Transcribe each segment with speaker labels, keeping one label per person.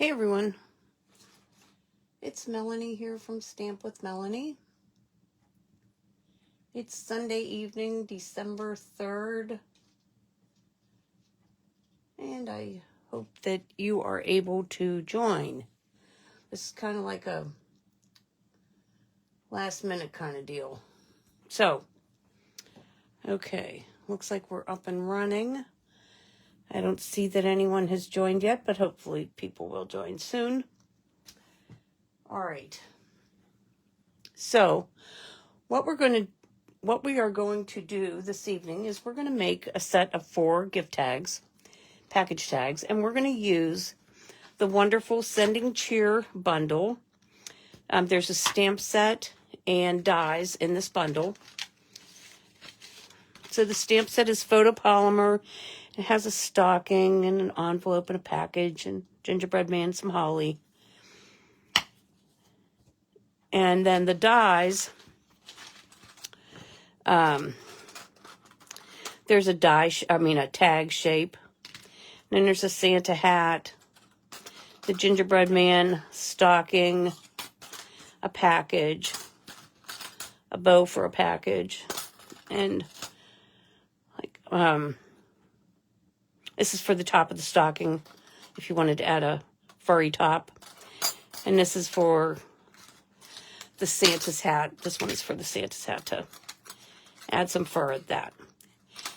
Speaker 1: Hey everyone, it's Melanie here from Stamp with Melanie. It's Sunday evening, December 3rd, and I hope that you are able to join. This is kind of like a last minute kind of deal. So, okay, looks like we're up and running. I don't see that anyone has joined yet, but hopefully people will join soon. All right. So, what we are going to do this evening is we're going to make a set of 4 gift tags, package tags, and we're going to use the wonderful Sending Cheer bundle. There's a stamp set and dies in this bundle. So the stamp set is photopolymer. It has a stocking and an envelope and a package and gingerbread man, some holly. And then the dies, there's a a tag shape. And then there's a Santa hat, the gingerbread man, stocking, a package, a bow for a package, and this is for the top of the stocking if you wanted to add a furry top. And this is for the Santa's hat. This one is for the Santa's hat to add some fur at that.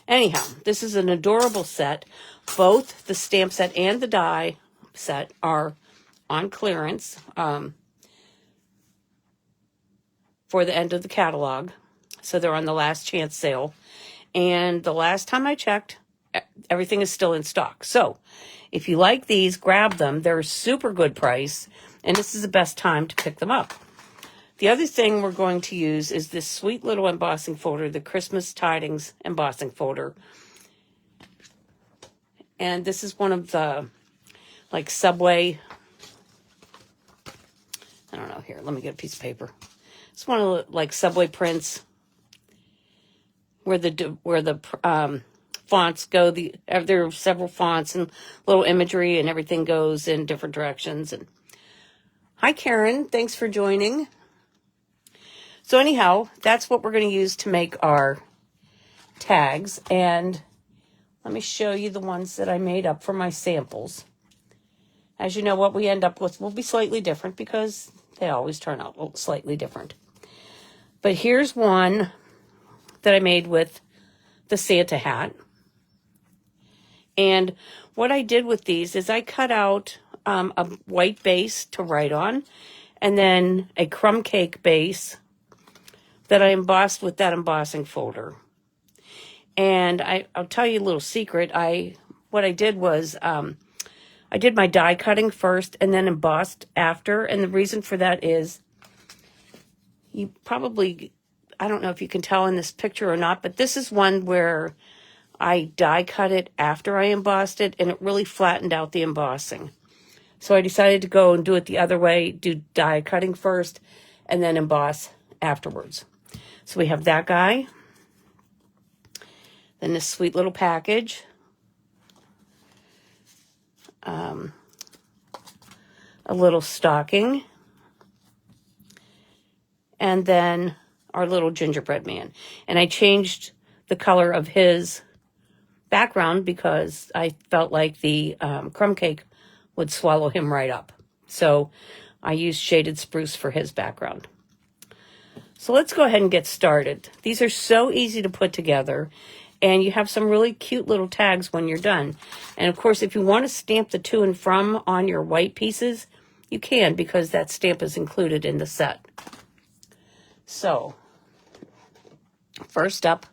Speaker 1: Anyhow, this is an adorable set. Both the stamp set and the die set are on clearance for the end of the catalog. So they're on the last chance sale. And the last time I checked, everything is still in stock. So if you like these, grab them. They're a super good price. And this is the best time to pick them up. The other thing we're going to use is this sweet little embossing folder, the Christmas Tidings embossing folder. And this is one of the, Subway. I don't know. Here, let me get a piece of paper. It's one of the, Subway prints where the fonts go. There are several fonts and little imagery, and everything goes in different directions. And hi, Karen. Thanks for joining. So anyhow, that's what we're going to use to make our tags. And let me show you the ones that I made up for my samples. As you know, what we end up with will be slightly different because they always turn out slightly different. But here's one that I made with the Santa hat. And what I did with these is I cut out a white base to write on, and then a crumb cake base that I embossed with that embossing folder. And I'll tell you a little secret. What I did was I did my die cutting first and then embossed after. And the reason for that is you probably, I don't know if you can tell in this picture or not, but this is one where I die cut it after I embossed it, and it really flattened out the embossing. So I decided to go and do it the other way, do die cutting first and then emboss afterwards. So we have that guy. Then this sweet little package. A little stocking. And then our little gingerbread man. And I changed the color of his background because I felt like the crumb cake would swallow him right up. So I used shaded spruce for his background. So let's go ahead and get started. These are so easy to put together, and you have some really cute little tags when you're done. And of course, if you want to stamp the to and from on your white pieces, you can, because that stamp is included in the set. So first up,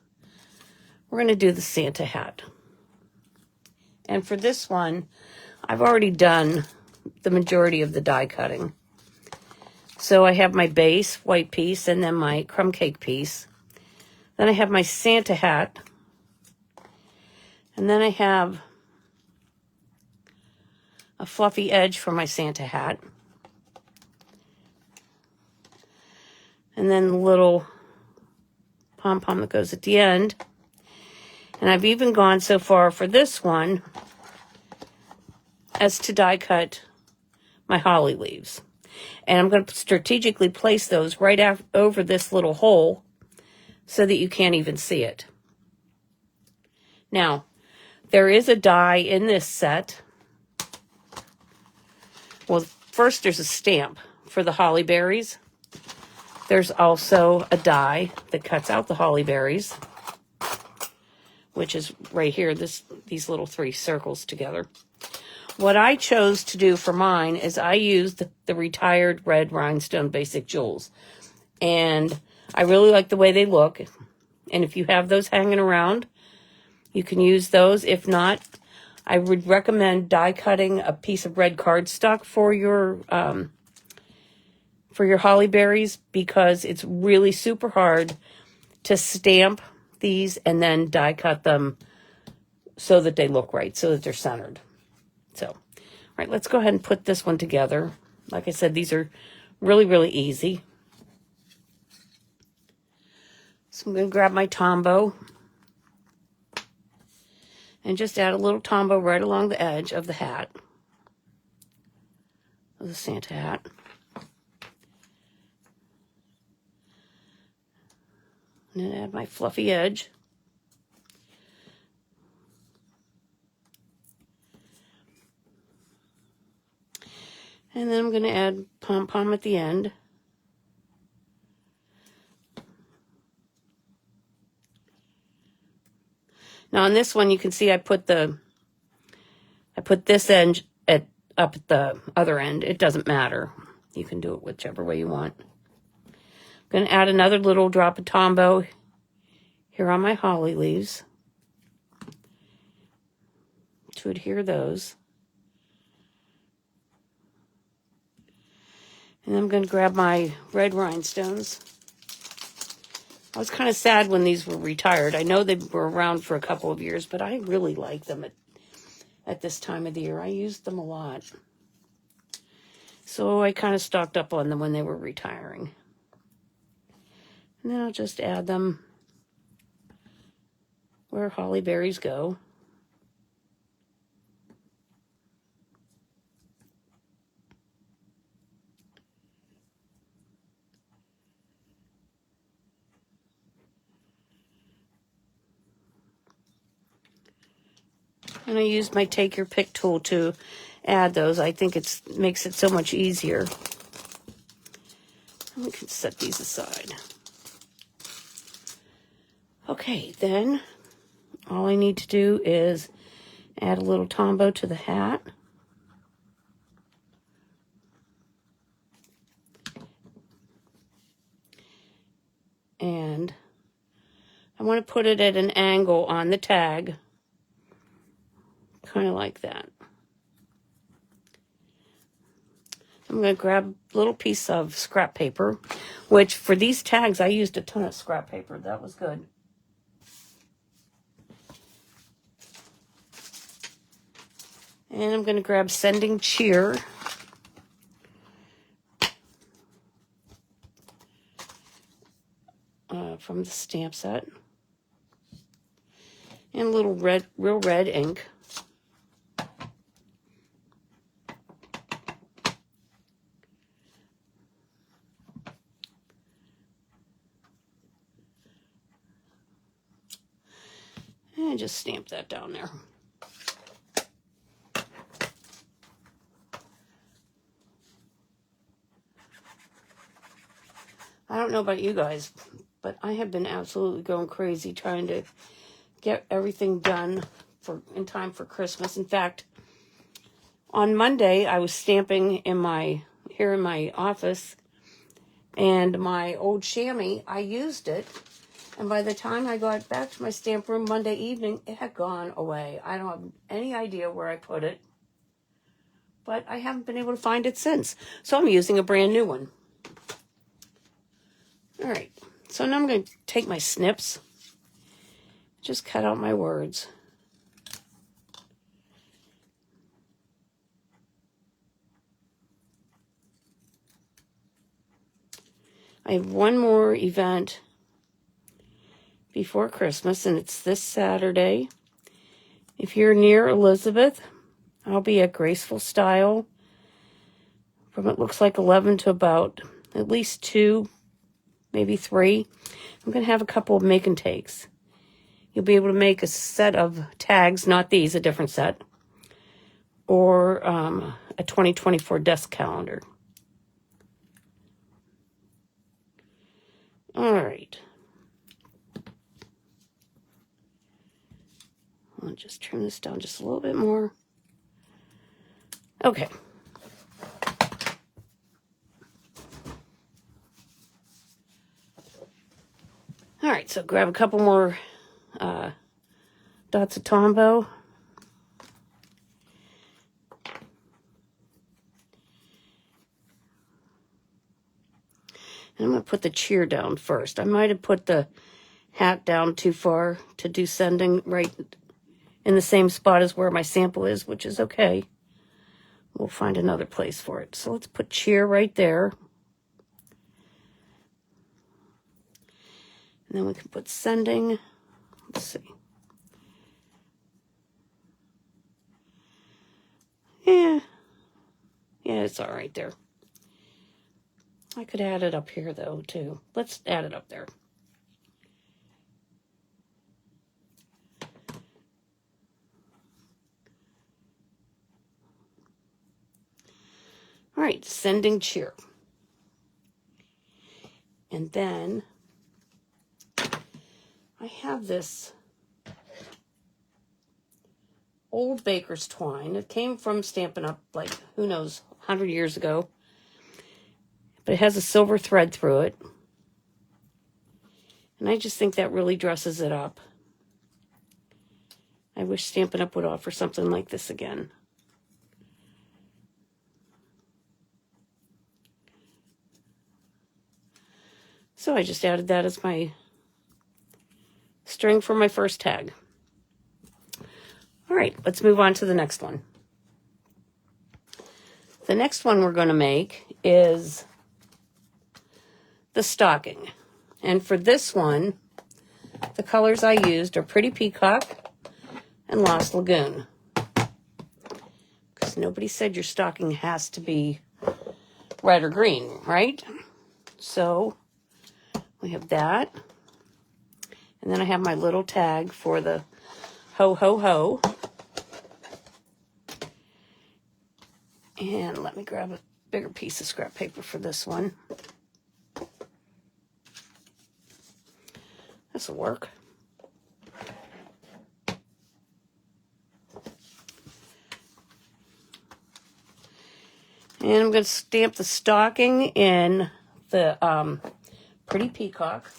Speaker 1: we're going to do the Santa hat. And for this one, I've already done the majority of the die cutting. So I have my base white piece and then my crumb cake piece. Then I have my Santa hat. And then I have a fluffy edge for my Santa hat. And then the little pom-pom that goes at the end. And I've even gone so far for this one as to die cut my holly leaves. And I'm going to strategically place those right over this little hole so that you can't even see it. Now, there is a die in this set. Well, first there's a stamp for the holly berries. There's also a die that cuts out the holly berries, which is right here, these little 3 circles together. What I chose to do for mine is I used the retired red rhinestone basic jewels. And I really like the way they look. And if you have those hanging around, you can use those. If not, I would recommend die cutting a piece of red cardstock for your holly berries, because it's really super hard to stamp these and then die cut them so that they look right, so that they're centered. So, all right, let's go ahead and put this one together. Like I said, these are really, really easy. So I'm going to grab my Tombow and just add a little Tombow right along the edge of the hat, of the Santa hat. And then add my fluffy edge. And then I'm going to add pom-pom at the end. Now on this one, you can see I put this end up at the other end. It doesn't matter. You can do it whichever way you want. I'm going to add another little drop of Tombow here on my holly leaves to adhere those. And I'm going to grab my red rhinestones. I was kind of sad when these were retired. I know they were around for a couple of years, but I really like them at this time of the year. I used them a lot. So I kind of stocked up on them when they were retiring. And then I'll just add them where holly berries go. And I use my Take Your Pick tool to add those. I think it makes it so much easier. And we can set these aside. Okay, then all I need to do is add a little Tombow to the hat. And I want to put it at an angle on the tag. Kind of like that. I'm going to grab a little piece of scrap paper, which for these tags, I used a ton of scrap paper. That was good. And I'm going to grab Sending Cheer. From the stamp set. And a little real red ink. And just stamp that down there. I don't know about you guys, but I have been absolutely going crazy trying to get everything done in time for Christmas. In fact, on Monday, I was stamping here in my office, and my old chamois, I used it, and by the time I got back to my stamp room Monday evening, it had gone away. I don't have any idea where I put it, but I haven't been able to find it since. So I'm using a brand new one. All right, so now I'm going to take my snips, just cut out my words. I have one more event before Christmas, and it's this Saturday. If you're near Elizabeth, I'll be at Graceful Style from it looks like 11 to about at least 2, maybe 3. I'm going to have a couple of make and takes. You'll be able to make a set of tags, not these, a different set, or a 2024 desk calendar. All right. I'll just trim this down just a little bit more. Okay. All right, so grab a couple more dots of Tombow. And I'm going to put the cheer down first. I might have put the hat down too far to do sending right in the same spot as where my sample is, which is okay. We'll find another place for it. So let's put cheer right there. And then we can put sending. Let's see. Yeah, it's all right there. I could add it up here, though, too. Let's add it up there. All right, sending cheer. And then I have this old baker's twine. It came from Stampin' Up! Like, who knows, 100 years ago. But it has a silver thread through it. And I just think that really dresses it up. I wish Stampin' Up! Would offer something like this again. So I just added that as my string for my first tag. All right, let's move on to the next one. The next one we're going to make is the stocking. And for this one, the colors I used are Pretty Peacock and Lost Lagoon. Because nobody said your stocking has to be red or green, right? So we have that. And then I have my little tag for the ho, ho, ho. And let me grab a bigger piece of scrap paper for this one. This will work. And I'm going to stamp the stocking in the Pretty Peacock.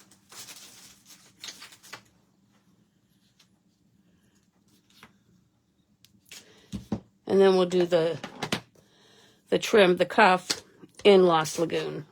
Speaker 1: And then we'll do the trim, the cuff, in Lost Lagoon.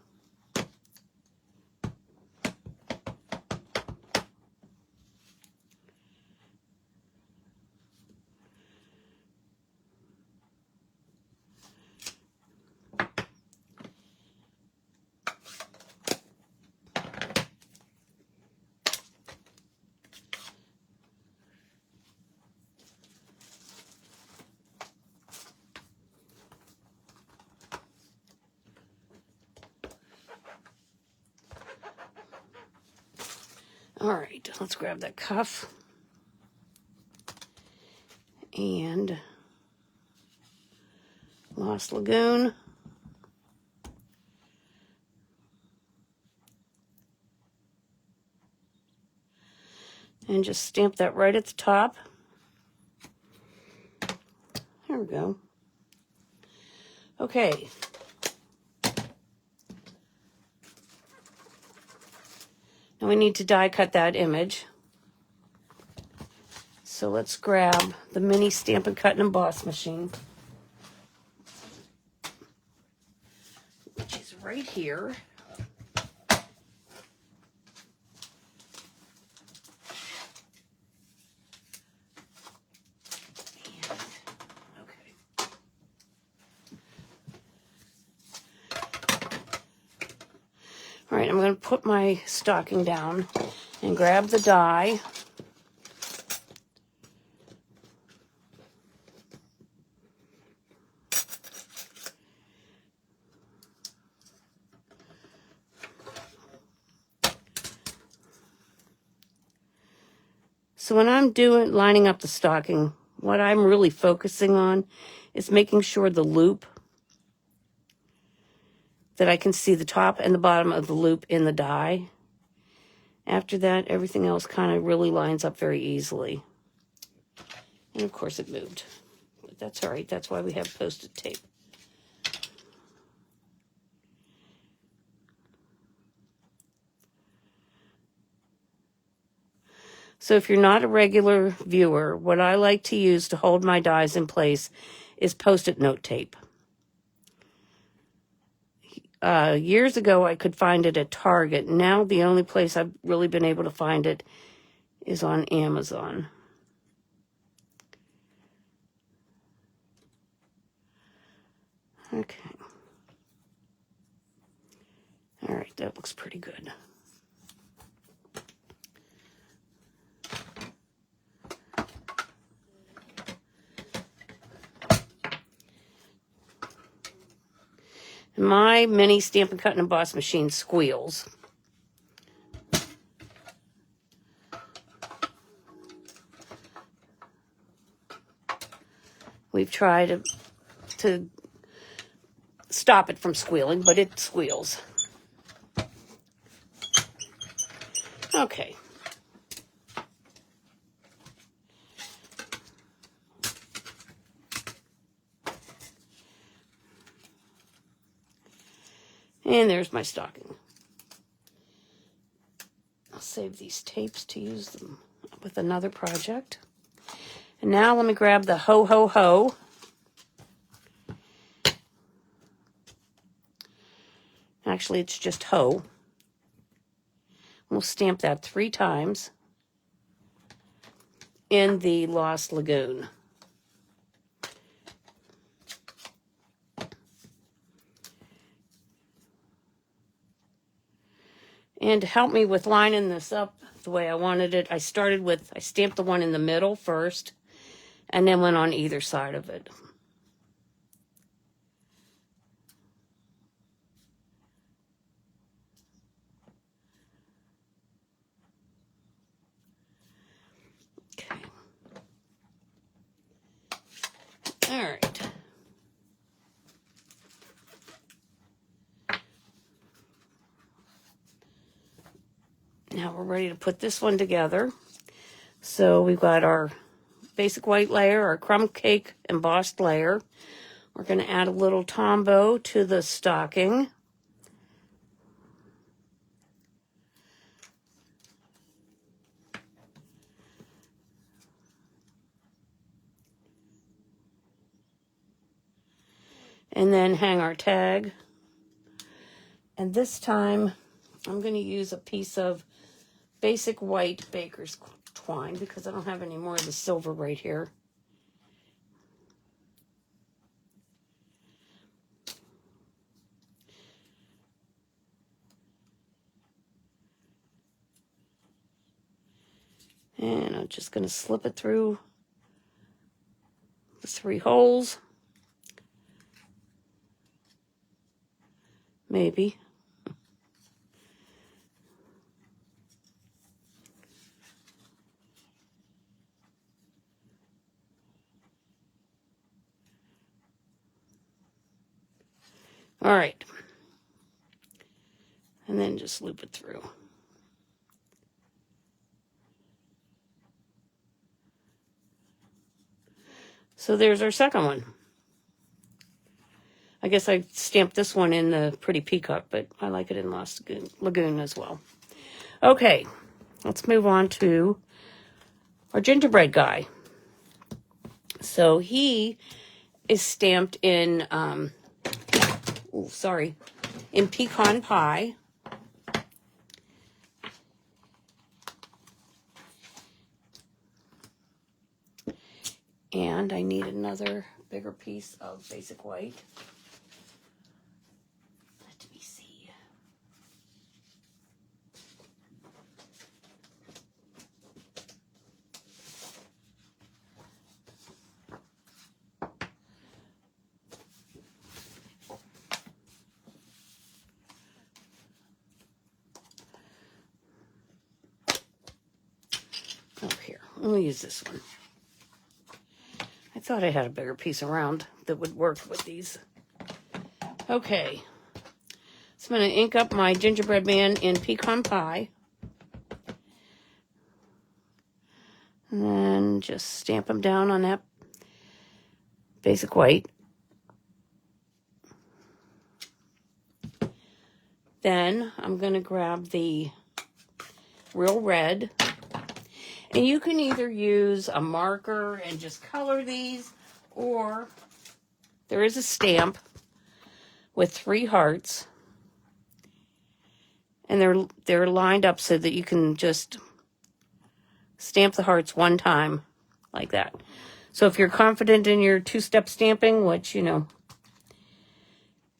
Speaker 1: All right, let's grab that cuff. And Lost Lagoon. And just stamp that right at the top. There we go. Okay. Now we need to die cut that image. So let's grab the mini Stampin' Cut and Emboss machine, which is right here. All right, I'm going to put my stocking down and grab the die. So when I'm lining up the stocking, what I'm really focusing on is making sure the loop, that I can see the top and the bottom of the loop in the die. After that, everything else kind of really lines up very easily. And of course it moved. But that's all right. That's why we have Post-it tape. So if you're not a regular viewer, what I like to use to hold my dies in place is Post-it note tape. Years ago, I could find it at Target. Now the only place I've really been able to find it is on Amazon. Okay. All right, that looks pretty good. My mini Stampin' Cut and Emboss machine squeals. We've tried to stop it from squealing, but it squeals. Okay. And there's my stocking. I'll save these tapes to use them with another project. And now let me grab the Ho Ho Ho. Actually, it's just Ho. We'll stamp that 3 times in the Lost Lagoon. And to help me with lining this up the way I wanted it, I stamped the one in the middle first, and then went on either side of it. Okay. All right. Now we're ready to put this one together. So we've got our basic white layer, our crumb cake embossed layer. We're going to add a little Tombow to the stocking. And then hang our tag. And this time I'm going to use a piece of basic white baker's twine because I don't have any more of the silver right here. And I'm just going to slip it through the 3 holes. Maybe. All right. And then just loop it through. So there's our second one. I guess I stamped this one in the Pretty Peacock, but I like it in Lost Lagoon as well. Okay, let's move on to our gingerbread guy. So he is stamped in, in pecan pie. And I need another bigger piece of basic white. Let me see. Oh, here. We'll use this one. I thought I had a bigger piece around that would work with these. Okay. So I'm going to ink up my gingerbread man in pecan pie. And then just stamp them down on that basic white. Then I'm going to grab the Real Red. And you can either use a marker and just color these, or there is a stamp with 3 hearts. And they're lined up so that you can just stamp the hearts one time like that. So if you're confident in your 2-step stamping, which, you know,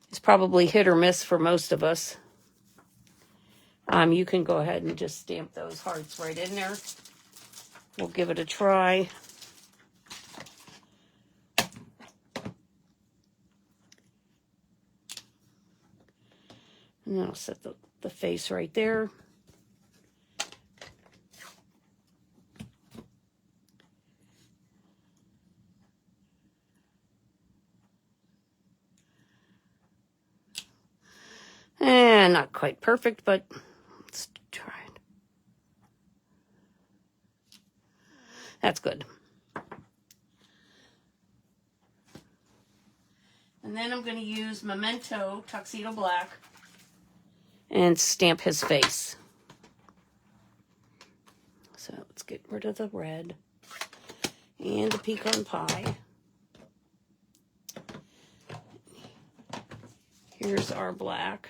Speaker 1: is probably hit or miss for most of us, you can go ahead and just stamp those hearts right in there. We'll give it a try. And then I'll set the face right there. And not quite perfect, but let's try it. That's good. And then I'm going to use Memento Tuxedo Black and stamp his face. So let's get rid of the red and the pecan pie. Here's our black.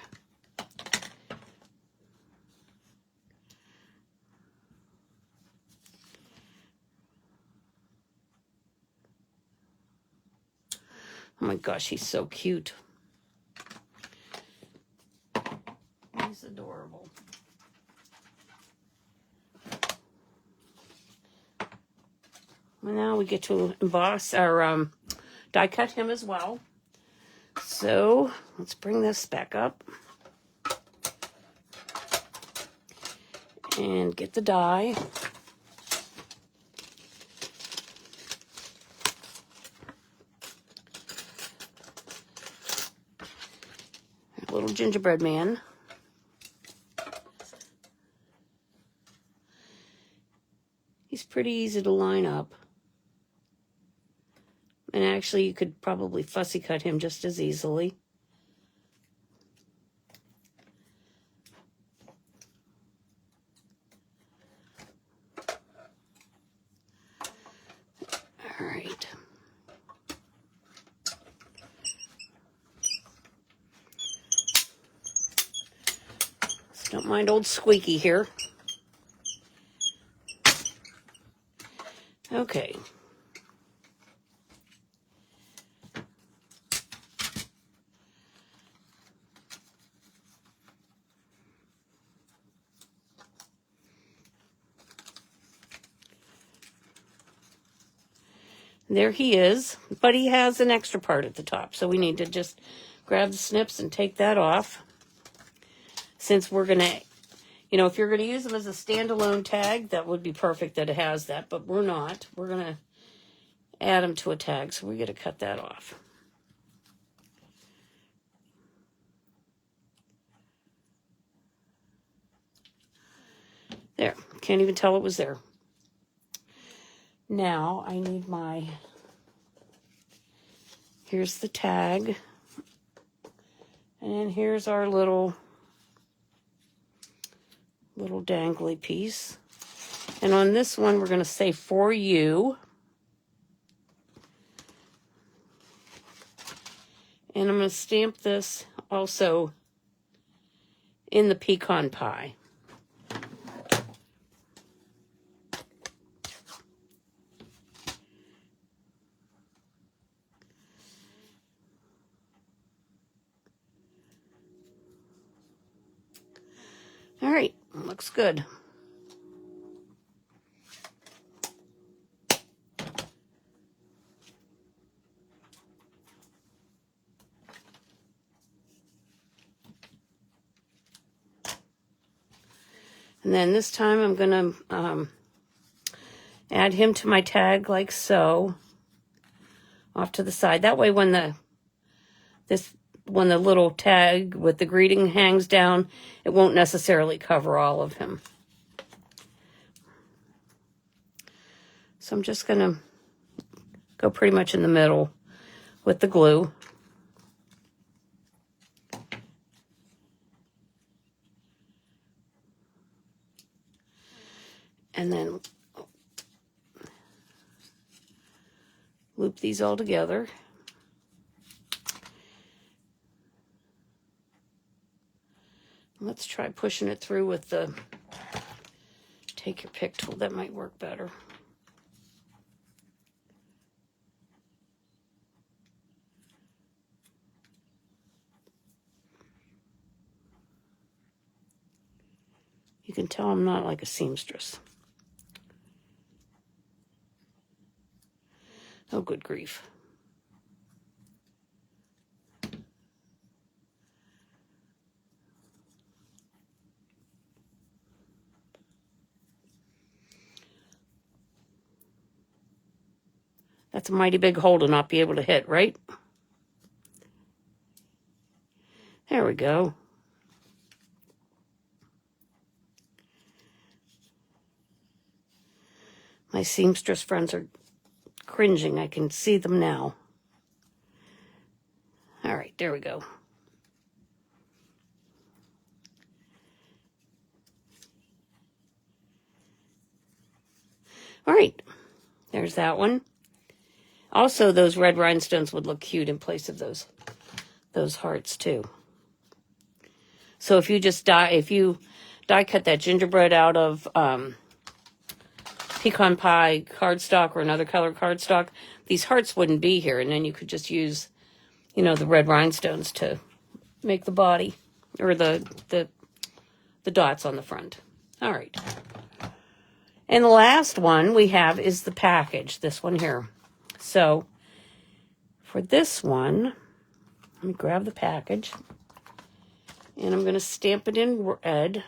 Speaker 1: Oh my gosh, he's so cute. He's adorable. And now we get to emboss or die cut him as well. So let's bring this back up and get the die. Little gingerbread man. He's pretty easy to line up. And actually, you could probably fussy cut him just as easily. All right. So don't mind old Squeaky here. Okay. There he is, but he has an extra part at the top, so we need to just grab the snips and take that off. Since we're going to, you know, if you're going to use them as a standalone tag, that would be perfect that it has that, but we're not. We're going to add them to a tag, so we got to cut that off. There, can't even tell it was there. Now I need my, here's the tag, and here's our little dangly piece. And on this one, we're going to say for you. And I'm going to stamp this also in the pecan pie. All right, looks good. And then this time I'm going to Add him to my tag like so, off to the side. That way when the little tag with the greeting hangs down, it won't necessarily cover all of him. So I'm just going to go pretty much in the middle with the glue. And then loop these all together. Let's try pushing it through with the take your pick tool. That might work better. You can tell I'm not like a seamstress. Oh, good grief. That's a mighty big hole to not be able to hit, right? There we go. My seamstress friends are cringing. I can see them now. All right, there we go. All right, there's that one. Also, those red rhinestones would look cute in place of those hearts too. So if you die cut that gingerbread out of pecan pie cardstock or another color cardstock, these hearts wouldn't be here, and then you could just use, the red rhinestones to make the body or the dots on the front. All right. And the last one we have is the package, this one here. So for this one, let me grab the package, and I'm going to stamp it in red,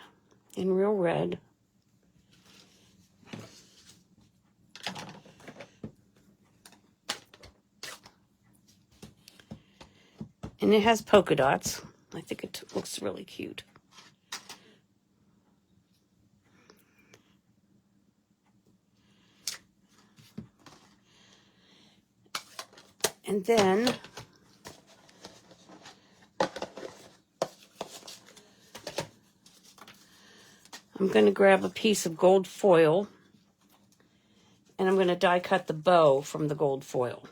Speaker 1: in real red. And it has polka dots. I think it looks really cute. And then I'm going to grab a piece of gold foil, and I'm going to die cut the bow from the gold foil.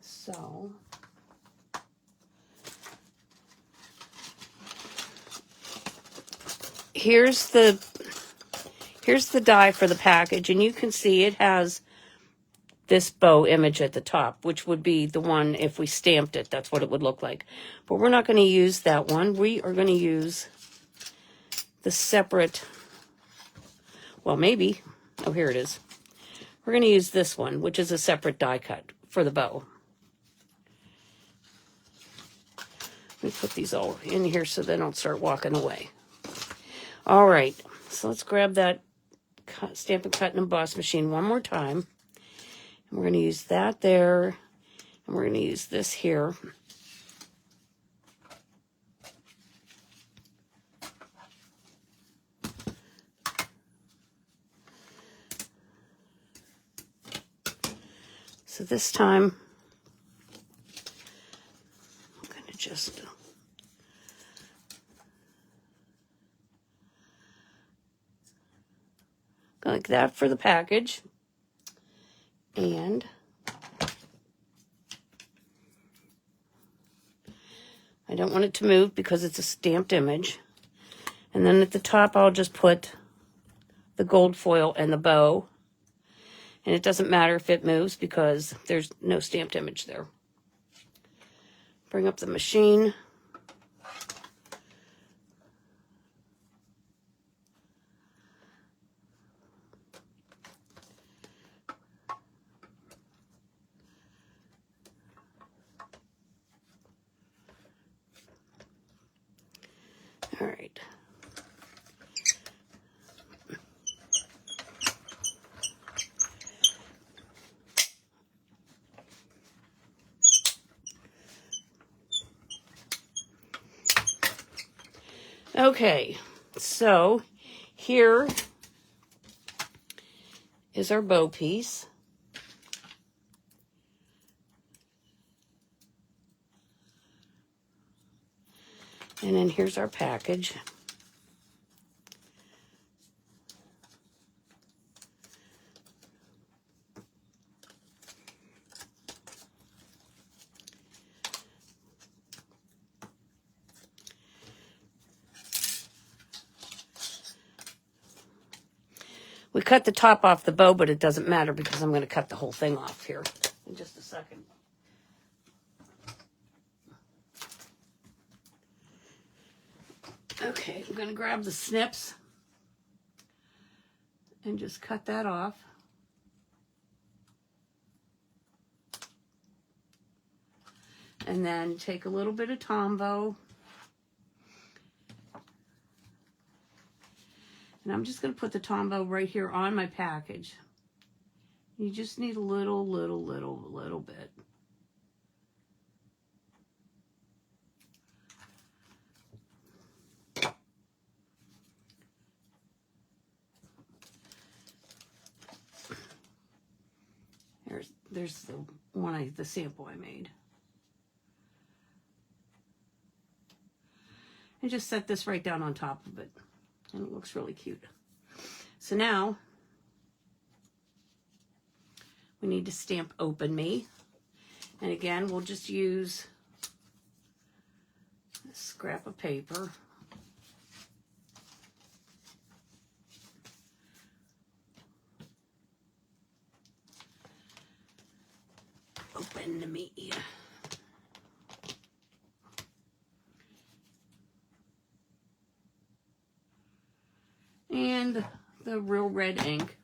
Speaker 1: So here's the die for the package, and you can see it has this bow image at the top, which would be the one if we stamped it. That's what it would look like. But we're not going to use that one. We are going to use the separate, well, maybe. Oh, here it is. We're going to use this one, which is a separate die cut for the bow. Let me put these all in here so they don't start walking away. All right, so let's grab that Stampin' Cut and Emboss machine one more time. And we're going to use that there, and we're going to use this here. So this time, I'm going to just go like that for the package. And I don't want it to move because it's a stamped image. And then at the top, I'll just put the gold foil and the bow. And it doesn't matter if it moves because there's no stamped image there. Bring up the machine. All right. Okay, so here is our bow piece. And then here's our package. We cut the top off the bow, but it doesn't matter because I'm going to cut the whole thing off here in just a second. Okay, I'm going to grab the snips and just cut that off. And then take a little bit of Tombow. And I'm just going to put the Tombow right here on my package. You just need a little bit. There's the sample I made. And just set this right down on top of it. And it looks really cute. So now, we need to stamp Open Me. And again, we'll just use a scrap of paper. Open Me. And the Real Red ink.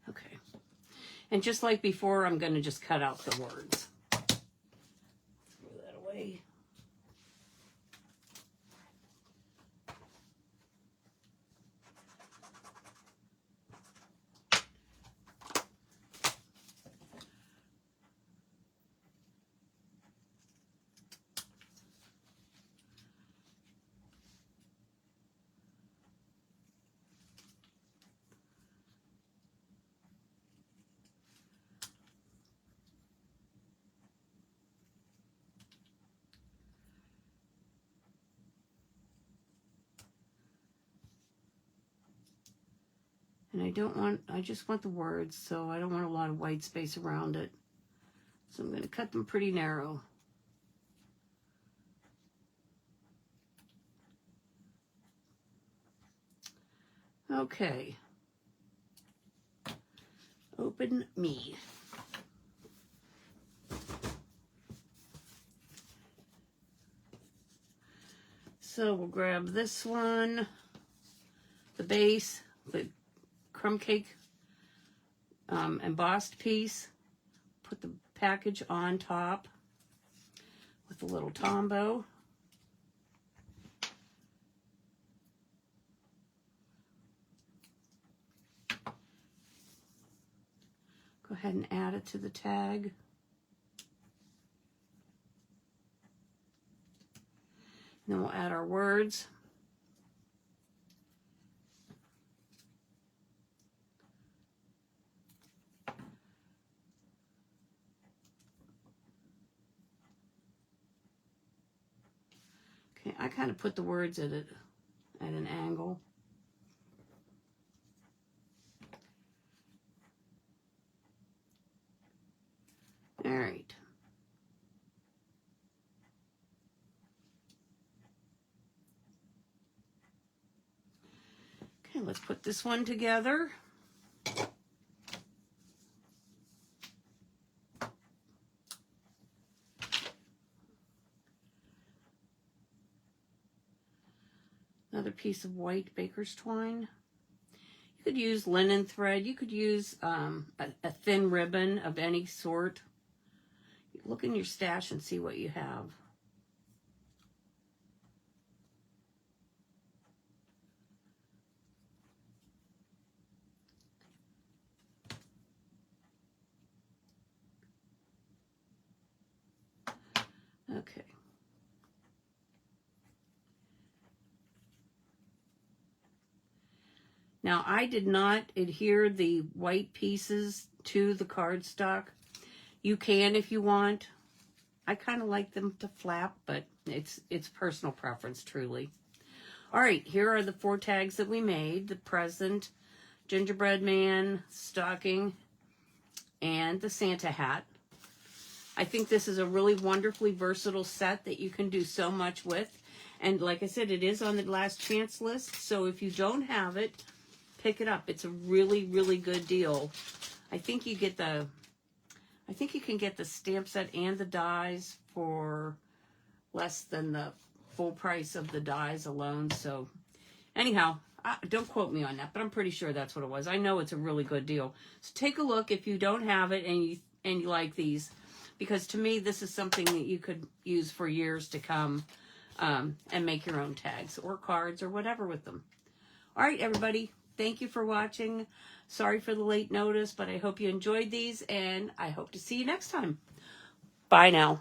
Speaker 1: Okay. And just like before, I'm going to just cut out the words. Throw that away. And I just want the words, so I don't want a lot of white space around it. So I'm going to cut them pretty narrow. Okay. Open Me. So we'll grab this one, the base, the crumb cake embossed piece, put the package on top with a little Tombow. Go ahead and add it to the tag. And then we'll add our words. Okay, I kind of put the words at an angle. All right. Okay, let's put this one together. Another piece of white baker's twine. You could use linen thread. You could use a thin ribbon of any sort. Look in your stash and see what you have. Okay. Now, I did not adhere the white pieces to the cardstock. You can if you want. I kind of like them to flap, but it's personal preference, truly. All right, here are the 4 tags that we made. The present, gingerbread man, stocking, and the Santa hat. I think this is a really wonderfully versatile set that you can do so much with. And like I said, it is on the last chance list. So if you don't have it, pick it up. It's a really, really good deal. I think you can get the stamp set and the dies for less than the full price of the dies alone. So anyhow, don't quote me on that, but I'm pretty sure that's what it was. I know it's a really good deal. So take a look if you don't have it and you like these, because to me this is something that you could use for years to come, and make your own tags or cards or whatever with them. All right, everybody, thank you for watching. Sorry for the late notice, but I hope you enjoyed these, and I hope to see you next time. Bye now.